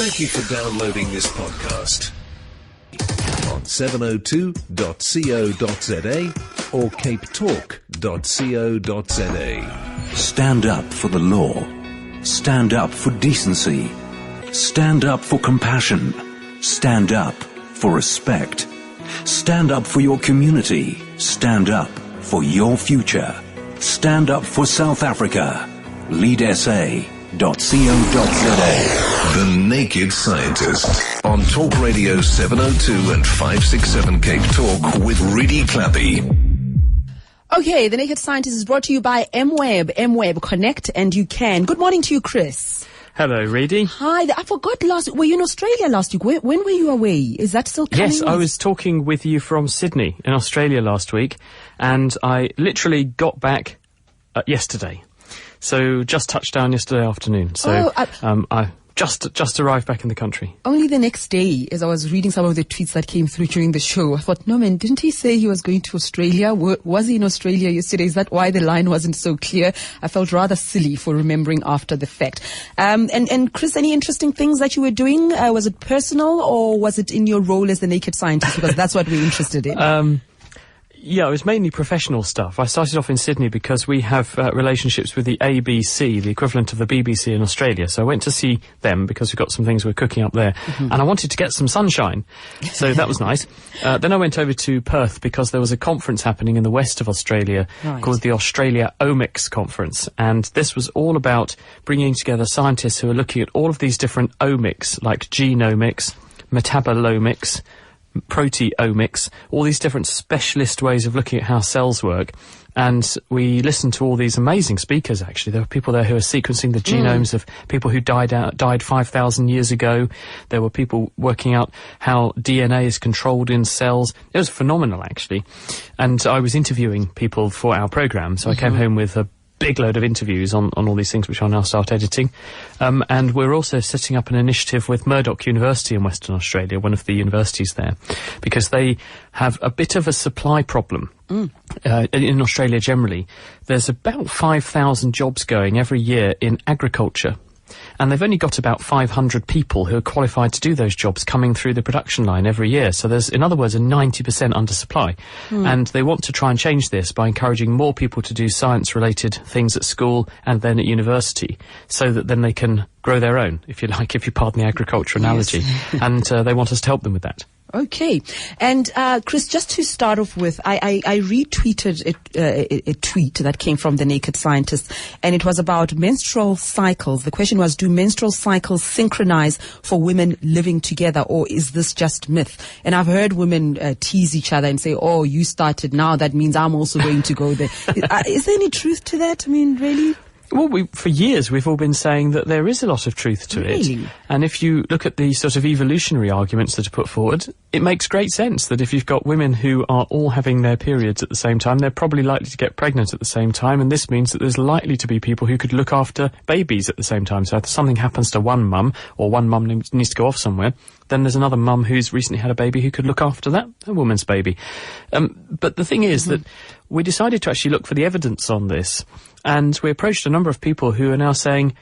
Thank you for downloading this podcast on 702.co.za or capetalk.co.za. Stand up for the law. Stand up for decency. Stand up for compassion. Stand up for respect. Stand up for your community. Stand up for your future. Stand up for South Africa. LeadSA.co.za. The Naked Scientist on Talk Radio 702 and 567 Cape Talk with Rudy Clappy. Okay, The Naked Scientist is brought to you by MWeb Connect, and you can. Good morning to you, Chris. Hello, Reedy. Hi, I forgot were you in Australia last week? When were you away? Is that still coming? Yes, I was talking with you from Sydney in Australia last week, and I literally got back yesterday. So just touched down yesterday afternoon. So I just arrived back in the country. Only the next day, as I was reading some of the tweets that came through during the show, I thought, no man, didn't he say he was going to Australia? Was he in Australia yesterday? Is that why the line wasn't so clear? I felt rather silly for remembering after the fact. And Chris, any interesting things that you were doing? Was it personal or was it in your role as the Naked Scientist? Because that's what we're interested in. Yeah, it was mainly professional stuff. I started off in Sydney because we have relationships with the ABC, the equivalent of the BBC in Australia. So I went to see them because we've got some things we're cooking up there. Mm-hmm. And I wanted to get some sunshine. So that was nice. Then I went over to Perth because there was a conference happening in the west of Australia called the Australia Omics Conference. And this was all about bringing together scientists who are looking at all of these different omics, like genomics, metabolomics, proteomics, all these different specialist ways of looking at how cells work. And we listened to all these amazing speakers, actually. There were people there who were sequencing the genomes of people who died 5,000 years ago. There were people working out how DNA is controlled in cells. It was phenomenal, actually. And I was interviewing people for our programme, so I came home with a big load of interviews on all these things, which I'll now start editing. And we're also setting up an initiative with Murdoch University in Western Australia, one of the universities there, because they have a bit of a supply problem. In Australia generally. There's about 5,000 jobs going every year in agriculture. And they've only got about 500 people who are qualified to do those jobs coming through the production line every year. So there's, in other words, a 90% undersupply. And they want to try and change this by encouraging more people to do science-related things at school and then at university, so that then they can grow their own, if you like, if you pardon the agriculture analogy. Yes. And they want us to help them with that. Okay. And, Chris, just to start off with, I retweeted a tweet that came from the Naked Scientist, and it was about menstrual cycles. The question was, do menstrual cycles synchronize for women living together, or is this just myth? And I've heard women tease each other and say, oh, you started now, that means I'm also going to go there. Is there any truth to that? I mean, really? Well, for years we've all been saying that there is a lot of truth to it. And if you look at the sort of evolutionary arguments that are put forward, it makes great sense that if you've got women who are all having their periods at the same time, they're probably likely to get pregnant at the same time, and this means that there's likely to be people who could look after babies at the same time. So if something happens to one mum, or one mum needs to go off somewhere, then there's another mum who's recently had a baby who could look after that woman's baby. But the thing is that we decided to actually look for the evidence on this, and we approached a number of people who are now saying,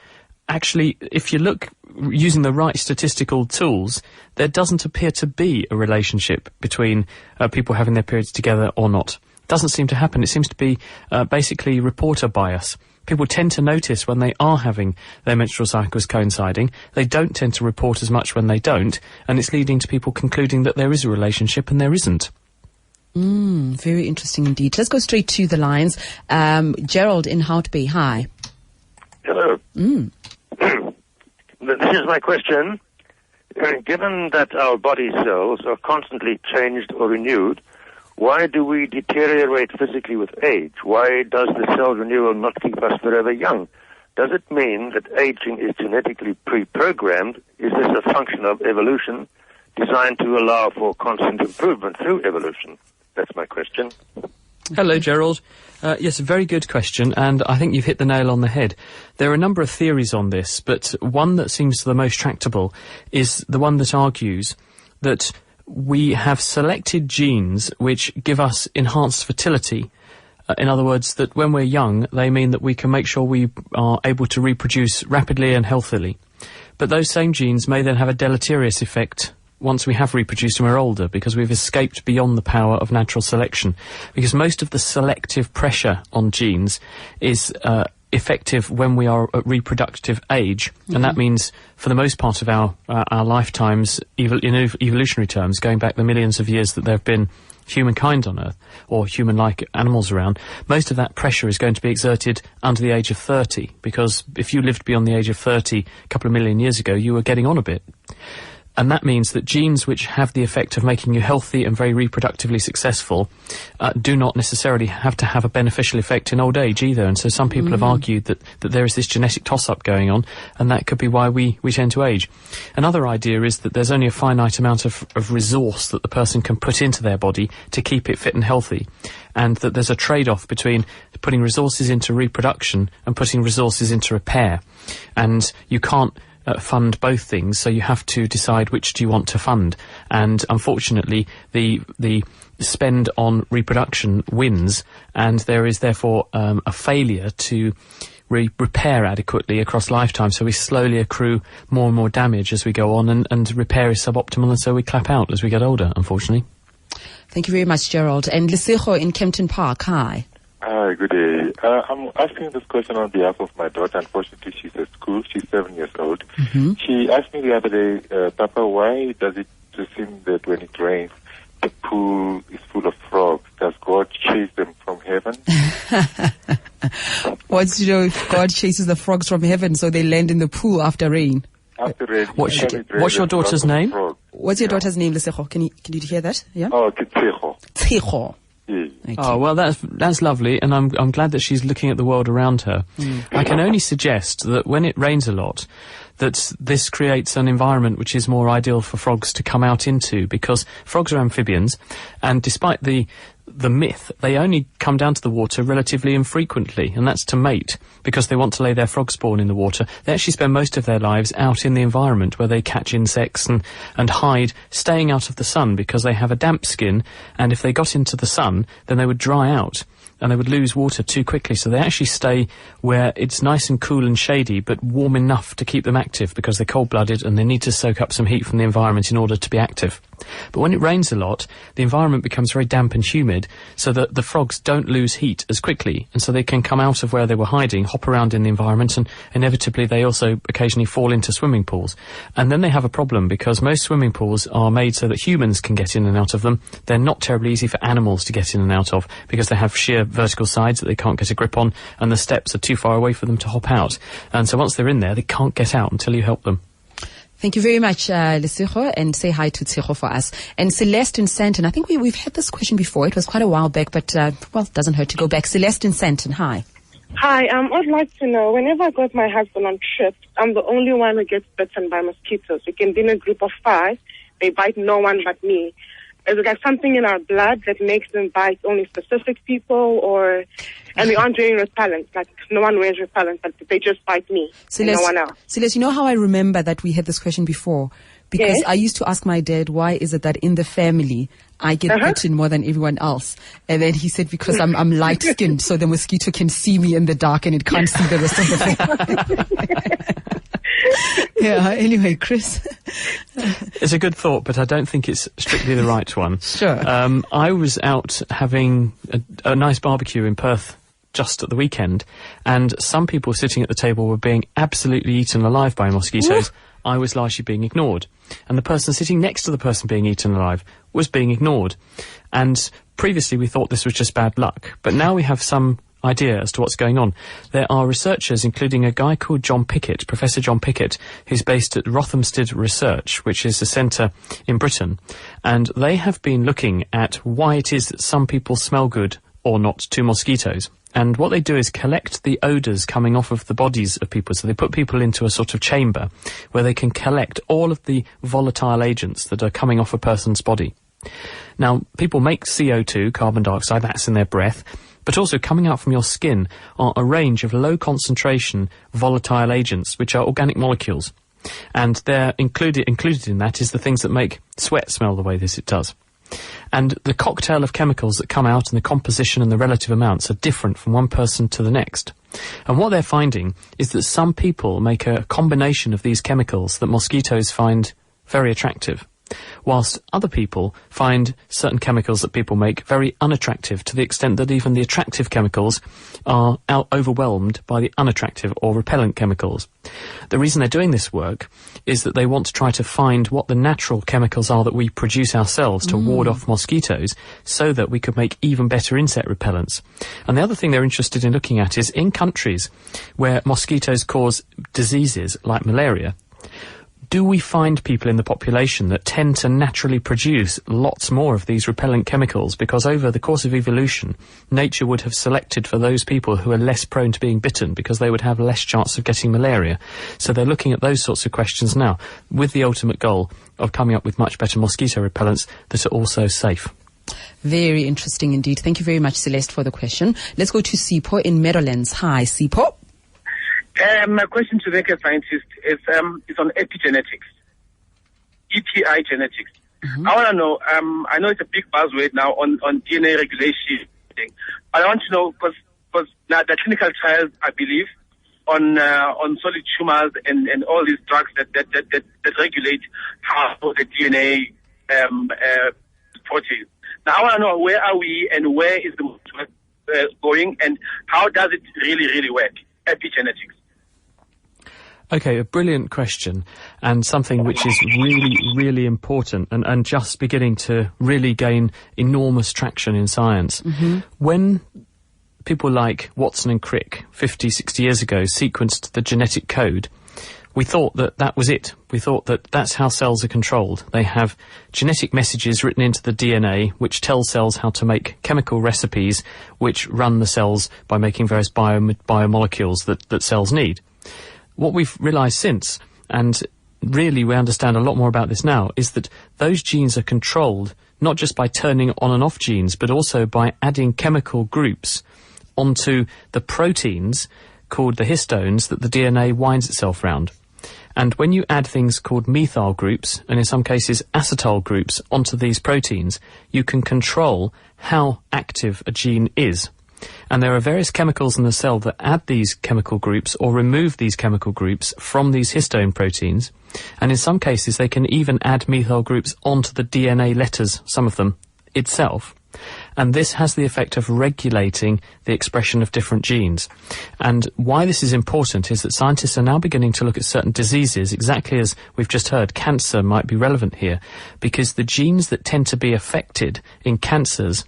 actually, if you look using the right statistical tools, there doesn't appear to be a relationship between people having their periods together or not. It doesn't seem to happen. It seems to be basically reporter bias. People tend to notice when they are having their menstrual cycles coinciding. They don't tend to report as much when they don't, and it's leading to people concluding that there is a relationship and there isn't. Very interesting indeed. Let's go straight to the lines. Gerald in Hout Bay. Hi. Hello. This is my question. Given that our body cells are constantly changed or renewed, why do we deteriorate physically with age? Why does the cell renewal not keep us forever young? Does it mean that aging is genetically pre-programmed? Is this a function of evolution designed to allow for constant improvement through evolution? That's my question. Hello, Gerald. Yes, a very good question, and I think you've hit the nail on the head. There are a number of theories on this, but one that seems the most tractable is the one that argues that we have selected genes which give us enhanced fertility In other words, that when we're young, they mean that we can make sure we are able to reproduce rapidly and healthily. But those same genes may then have a deleterious effect once we have reproduced and we're older, because we've escaped beyond the power of natural selection. Because most of the selective pressure on genes is effective when we are at reproductive age, and that means for the most part of our lifetimes, in evolutionary terms, going back the millions of years that there have been humankind on Earth, or human-like animals around, most of that pressure is going to be exerted under the age of 30, because if you lived beyond the age of 30 a couple of million years ago, you were getting on a bit. And that means that genes which have the effect of making you healthy and very reproductively successful do not necessarily have to have a beneficial effect in old age either. And so some people have argued that there is this genetic toss-up going on, and that could be why we tend to age. Another idea is that there's only a finite amount of resource that the person can put into their body to keep it fit and healthy, and that there's a trade-off between putting resources into reproduction and putting resources into repair. And you can't fund both things, so you have to decide which do you want to fund. And unfortunately, the spend on reproduction wins, and there is therefore a failure to repair adequately across lifetime, so we slowly accrue more and more damage as we go on, and repair is suboptimal, and so we clap out as we get older, unfortunately. Thank you very much, Gerald. And Lesego in Kempton Park, hi. Hi, good day. I'm asking this question on behalf of my daughter. Unfortunately, she's at school. She's 7 years old. She asked me the other day, Papa, why does it seem that when it rains, the pool is full of frogs? Does God chase them from heaven? What's, if God chases the frogs from heaven so they land in the pool after rain? After rain. What's your daughter's name? What's your daughter's name, Lesego? Can you hear that? Yeah? Oh, Tseho. Tseho. Okay. Oh, well, that's lovely, and I'm glad that she's looking at the world around her. I can only suggest that when it rains a lot, that this creates an environment which is more ideal for frogs to come out into, because frogs are amphibians, and despite the myth, they only come down to the water relatively infrequently, and that's to mate, because they want to lay their frog spawn in the water. They actually spend most of their lives out in the environment where they catch insects and hide, staying out of the sun, because they have a damp skin, and if they got into the sun, then they would dry out and they would lose water too quickly. So they actually stay where it's nice and cool and shady, but warm enough to keep them active, because they're cold-blooded and they need to soak up some heat from the environment in order to be active. But when it rains a lot, the environment becomes very damp and humid, so that the frogs don't lose heat as quickly, and so they can come out of where they were hiding, hop around in the environment, and inevitably they also occasionally fall into swimming pools. And then they have a problem, because most swimming pools are made so that humans can get in and out of them. They're not terribly easy for animals to get in and out of, because they have sheer vertical sides that they can't get a grip on, and the steps are too far away for them to hop out. And so once they're in there, they can't get out until you help them. Thank you very much, Lesego, and say hi to Tsego for us. And Celeste in Santon, I think we've had this question before. It was quite a while back, but, well, it doesn't hurt to go back. Celeste in Santon, hi. Hi, I'd like to know, whenever I go with my husband on trips, I'm the only one who gets bitten by mosquitoes. We can be in a group of 5. They bite no one but me. Is it like something in our blood that makes them bite only specific people, and we aren't doing repellent, like no one wears repellent, but they just bite me, Celeste, and no one else. Celeste, you know how I remember that we had this question before? Because yes. I used to ask my dad, why is it that in the family I get bitten more than everyone else? And then he said, because I'm light-skinned, so the mosquito can see me in the dark and it can't see the rest of the family. Yeah, anyway, Chris. It's a good thought, but I don't think it's strictly the right one. Sure. I was out having a nice barbecue in Perth just at the weekend, and some people sitting at the table were being absolutely eaten alive by mosquitoes. Ooh. I was largely being ignored. And the person sitting next to the person being eaten alive was being ignored. And previously we thought this was just bad luck, but now we have some idea as to what's going on. There are researchers, including a guy called John Pickett, Professor John Pickett, who's based at Rothamsted Research, which is a centre in Britain, and they have been looking at why it is that some people smell good or not to mosquitoes. And what they do is collect the odours coming off of the bodies of people. So they put people into a sort of chamber where they can collect all of the volatile agents that are coming off a person's body. Now, people make CO2, carbon dioxide, that's in their breath, but also coming out from your skin are a range of low concentration volatile agents, which are organic molecules. And they're included in that is the things that make sweat smell the way this it does. And the cocktail of chemicals that come out and the composition and the relative amounts are different from one person to the next. And what they're finding is that some people make a combination of these chemicals that mosquitoes find very attractive, whilst other people find certain chemicals that people make very unattractive, to the extent that even the attractive chemicals are overwhelmed by the unattractive or repellent chemicals. The reason they're doing this work is that they want to try to find what the natural chemicals are that we produce ourselves to ward off mosquitoes, so that we could make even better insect repellents. And the other thing they're interested in looking at is in countries where mosquitoes cause diseases like malaria, do we find people in the population that tend to naturally produce lots more of these repellent chemicals? Because over the course of evolution, nature would have selected for those people who are less prone to being bitten, because they would have less chance of getting malaria. So they're looking at those sorts of questions now, with the ultimate goal of coming up with much better mosquito repellents that are also safe. Very interesting indeed. Thank you very much, Celeste, for the question. Let's go to Sipho in Meadowlands. Hi, Sipho. My question to the naked scientist is on epigenetics, EPI genetics. I want to know, I know it's a big buzzword now on DNA regulation, but I want to know, because now the clinical trials, I believe, on solid tumors and all these drugs that regulate how the DNA protein. Now I want to know, where are we and where is the going, and how does it really work, epigenetics? Okay, a brilliant question, and something which is really important and just beginning to really gain enormous traction in science. When people like Watson and Crick 50, 60 years ago sequenced the genetic code, we thought that that was it. We thought that that's how cells are controlled. They have genetic messages written into the DNA which tell cells how to make chemical recipes which run the cells by making various biomolecules that cells need. What we've realised since, and really we understand a lot more about this now, is that those genes are controlled not just by turning on and off genes, but also by adding chemical groups onto the proteins called the histones that the DNA winds itself round. And when you add things called methyl groups, and in some cases acetyl groups, onto these proteins, you can control how active a gene is. And there are various chemicals in the cell that add these chemical groups or remove these chemical groups from these histone proteins. And in some cases, they can even add methyl groups onto the DNA letters, some of them, itself. And this has the effect of regulating the expression of different genes. And why this is important is that scientists are now beginning to look at certain diseases, exactly as we've just heard, cancer might be relevant here, because the genes that tend to be affected in cancers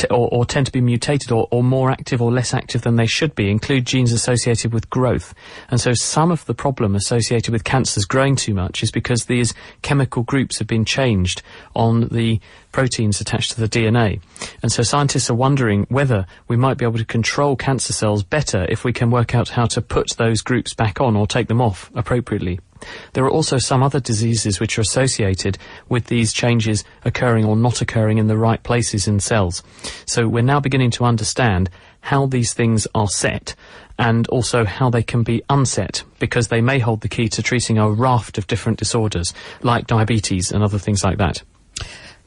or tend to be mutated or more active or less active than they should be include genes associated with growth. And so some of the problem associated with cancers growing too much is because these chemical groups have been changed on the proteins attached to the DNA. And so scientists are wondering whether we might be able to control cancer cells better if we can work out how to put those groups back on or take them off appropriately. There are also some other diseases which are associated with these changes occurring or not occurring in the right places in cells. So we're now beginning to understand how these things are set and also how they can be unset, because they may hold the key to treating a raft of different disorders like diabetes and other things like that.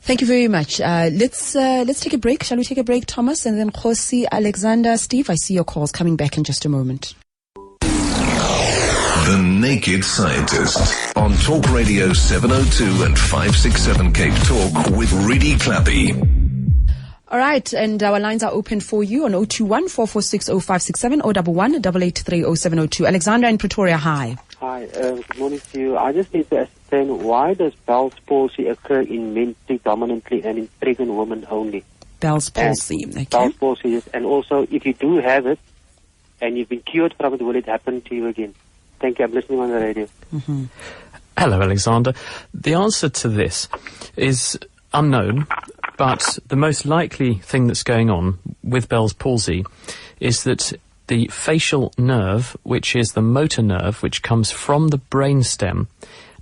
Thank you very much. Let's take a break. Shall we take a break, Thomas? And then Khosi, Alexander, Steve, I see your calls coming back in just a moment. The Naked Scientist on Talk Radio 702 and 567 Cape Talk with Rudy Clappy. All right, and our lines are open for you on 021-446-0567 or 11-883-0702. Alexander in Pretoria, hi. Hi, good morning to you. I just need to ascertain, why does Bell's palsy occur in men predominantly and in pregnant women only? Bell's palsy, okay. Bell's palsy, yes. And also, if you do have it and you've been cured from it, will it happen to you again? Thank you. I'm listening on the radio. Mm-hmm. Hello, Alexander. The answer to this is unknown, but the most likely thing that's going on with Bell's palsy is that the facial nerve, which is the motor nerve, which comes from the brainstem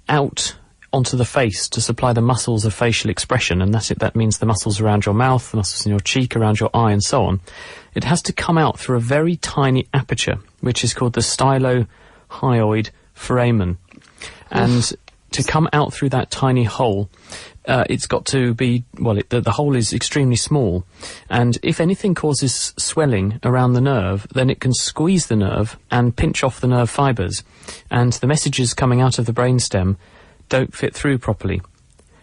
out onto the face to supply the muscles of facial expression, and that's it. That means the muscles around your mouth, the muscles in your cheek, around your eye, and so on. It has to come out through a very tiny aperture, which is called the stylohyoid foramen. And to come out through that tiny hole, it's got to be, the hole is extremely small. And if anything causes swelling around the nerve, then it can squeeze the nerve and pinch off the nerve fibres. And the messages coming out of the brainstem don't fit through properly.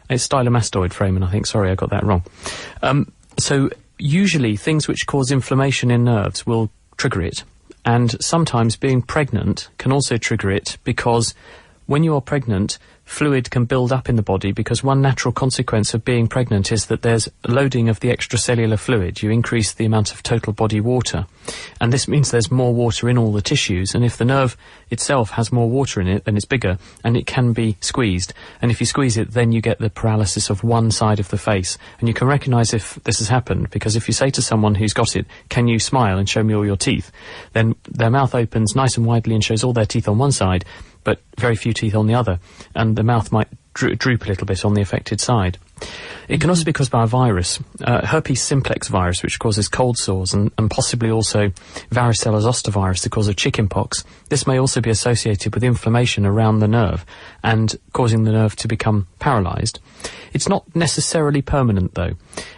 It's stylomastoid foramen, I think. Sorry, I got that wrong. So usually things which cause inflammation in nerves will trigger it. And sometimes being pregnant can also trigger it, because when you are pregnant, fluid can build up in the body, because one natural consequence of being pregnant is that there's loading of the extracellular fluid. You increase the amount of total body water. And this means there's more water in all the tissues. And if the nerve itself has more water in it, then it's bigger and it can be squeezed. And if you squeeze it, then you get the paralysis of one side of the face. And you can recognise if this has happened, because if you say to someone who's got it, "Can you smile and show me all your teeth?" then their mouth opens nice and widely and shows all their teeth on one side, but very few teeth on the other, and the mouth might droop a little bit on the affected side. It can also be caused by a virus, herpes simplex virus, which causes cold sores, and possibly also varicella zoster virus, the cause of chickenpox. This may also be associated with inflammation around the nerve and causing the nerve to become paralysed. It's not necessarily permanent, though,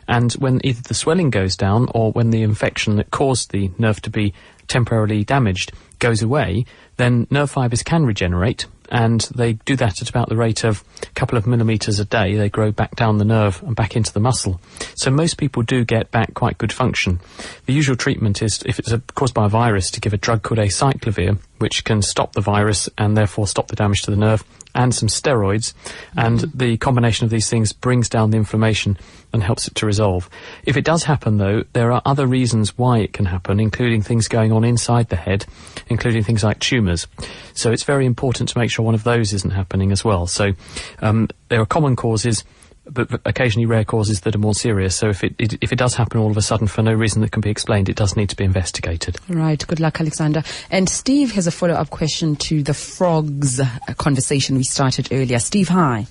and when either the swelling goes down or when the infection that caused the nerve to be temporarily damaged goes away, then nerve fibres can regenerate, and they do that at about the rate of a couple of millimetres a day. They grow back down the nerve and back into the muscle. So most people do get back quite good function. The usual treatment is, if it's caused by a virus, to give a drug called acyclovir, which can stop the virus and therefore stop the damage to the nerve, and some steroids, and the combination of these things brings down the inflammation and helps it to resolve. If it does happen, though, there are other reasons why it can happen, including things going on inside the head, including things like tumours. So it's very important to make sure one of those isn't happening as well. So there are common causes, but occasionally rare causes that are more serious. So if it does happen all of a sudden for no reason that can be explained, it does need to be investigated. Right. Good luck, Alexander. And Steve has a follow-up question to the frogs conversation we started earlier. Steve, hi.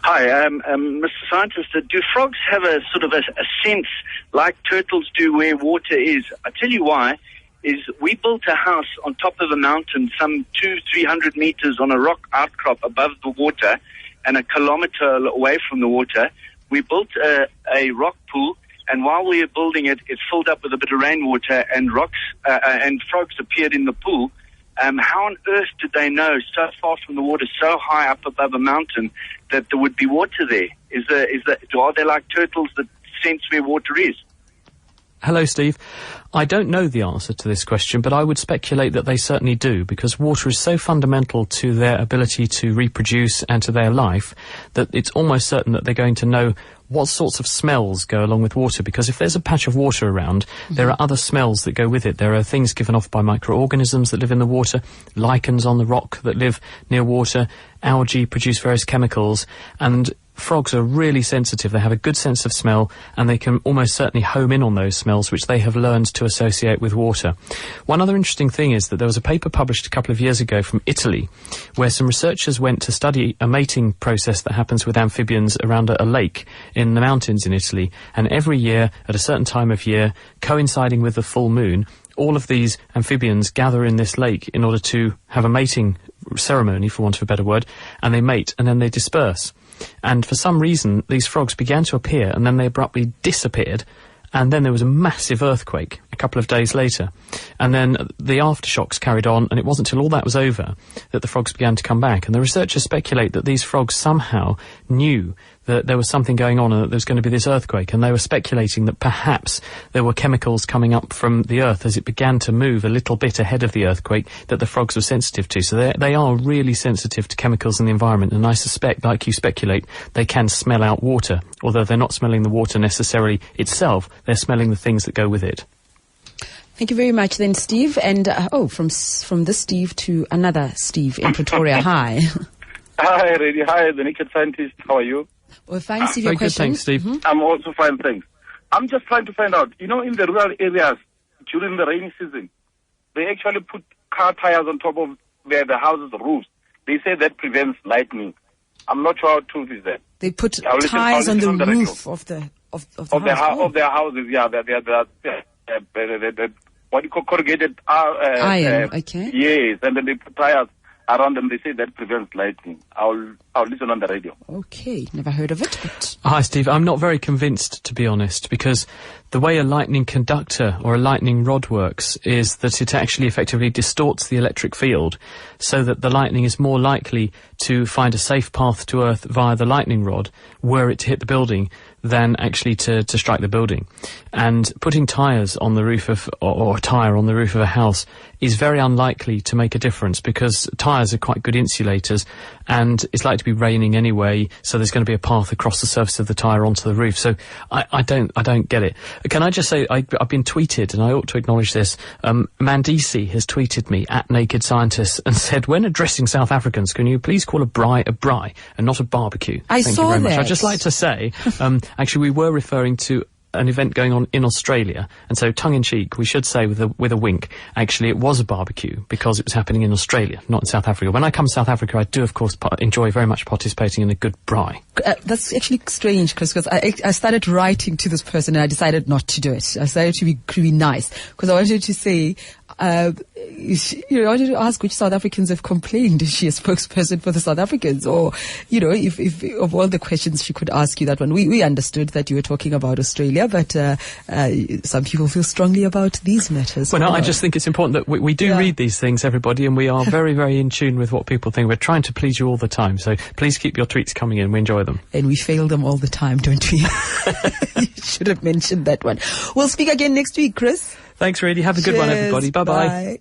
Hi, Mr. Scientist. Do frogs have a sort of a sense like turtles do where water is? I tell you why. Is we built a house on top of a mountain some 200-300 meters on a rock outcrop above the water and a kilometer away from the water. We built a rock pool, and while we were building it, it filled up with a bit of rainwater, and and frogs appeared in the pool. How on earth did they know so far from the water, so high up above a mountain, that there would be water there? Are they like turtles that sense where water is? Hello, Steve. I don't know the answer to this question, but I would speculate that they certainly do, because water is so fundamental to their ability to reproduce and to their life that it's almost certain that they're going to know what sorts of smells go along with water, because if there's a patch of water around, there are other smells that go with it. There are things given off by microorganisms that live in the water, lichens on the rock that live near water, algae produce various chemicals, and frogs are really sensitive. They have a good sense of smell, and they can almost certainly home in on those smells, which they have learned to associate with water. One other interesting thing is that there was a paper published a couple of years ago from Italy, where some researchers went to study a mating process that happens with amphibians around a lake in the mountains in Italy. And every year, at a certain time of year, coinciding with the full moon, all of these amphibians gather in this lake in order to have a mating ceremony, for want of a better word, and they mate and then they disperse. And for some reason, these frogs began to appear, and then they abruptly disappeared, and then there was a massive earthquake a couple of days later. And then the aftershocks carried on, and it wasn't until all that was over that the frogs began to come back. And the researchers speculate that these frogs somehow knew that there was something going on and that there was going to be this earthquake, and they were speculating that perhaps there were chemicals coming up from the earth as it began to move a little bit ahead of the earthquake that the frogs were sensitive to. So they are really sensitive to chemicals in the environment, and I suspect, like you speculate, they can smell out water, although they're not smelling the water necessarily itself, they're smelling the things that go with it. Thank you very much then, Steve. And from this Steve to another Steve in Pretoria. Hi. Hi, Reddy. Hi, the Naked Scientist. How are you? Well, fine, Steve. Your question. Thanks, Steve. I'm also fine, thanks. I'm just trying to find out, in the rural areas during the rainy season, they actually put car tires on top of the houses' roofs. They say that prevents lightning. I'm not sure how true is that. They put tires on the roof of the house. Of their houses, yeah. What do you call corrugated iron, okay. Yes, and then they put tires. around them. They say that prevents lightning. I'll listen on the radio. Okay, never heard of it. But Hi, Steve. I'm not very convinced, to be honest, because the way a lightning conductor or a lightning rod works is that it actually effectively distorts the electric field so that the lightning is more likely to find a safe path to Earth via the lightning rod were it to hit the building than actually to strike the building. And putting tyres on the roof of, or a tyre on the roof of a house is very unlikely to make a difference because tyres are quite good insulators and it's likely to be raining anyway, so there's going to be a path across the surface of the tyre onto the roof. So I don't get it. Can I just say, I've been tweeted, and I ought to acknowledge this, Mandisi has tweeted me at Naked Scientist and said, when addressing South Africans, can you please call a braai and not a barbecue? I Thank saw you very much. that. I'd just like to say, actually we were referring to an event going on in Australia, and so tongue-in-cheek, we should say with a wink, actually it was a barbecue because it was happening in Australia, not in South Africa. When I come to South Africa, I do of course enjoy very much participating in a good braai. That's actually strange, Chris, because I started writing to this person and I decided not to do it. I decided to be nice because I wanted to say, I wanted to ask which South Africans have complained. Is she a spokesperson for the South Africans? Or, if of all the questions she could ask you that one. We understood that you were talking about Australia, but some people feel strongly about these matters. Well, no, I just think it's important that we do read these things, everybody, and we are very, very in tune with what people think. We're trying to please you all the time, so please keep your tweets coming in. We enjoy them. And we fail them all the time, don't we? You should have mentioned that one. We'll speak again next week, Chris. Thanks, Reedy. Have a good one, everybody. Bye-bye. Bye.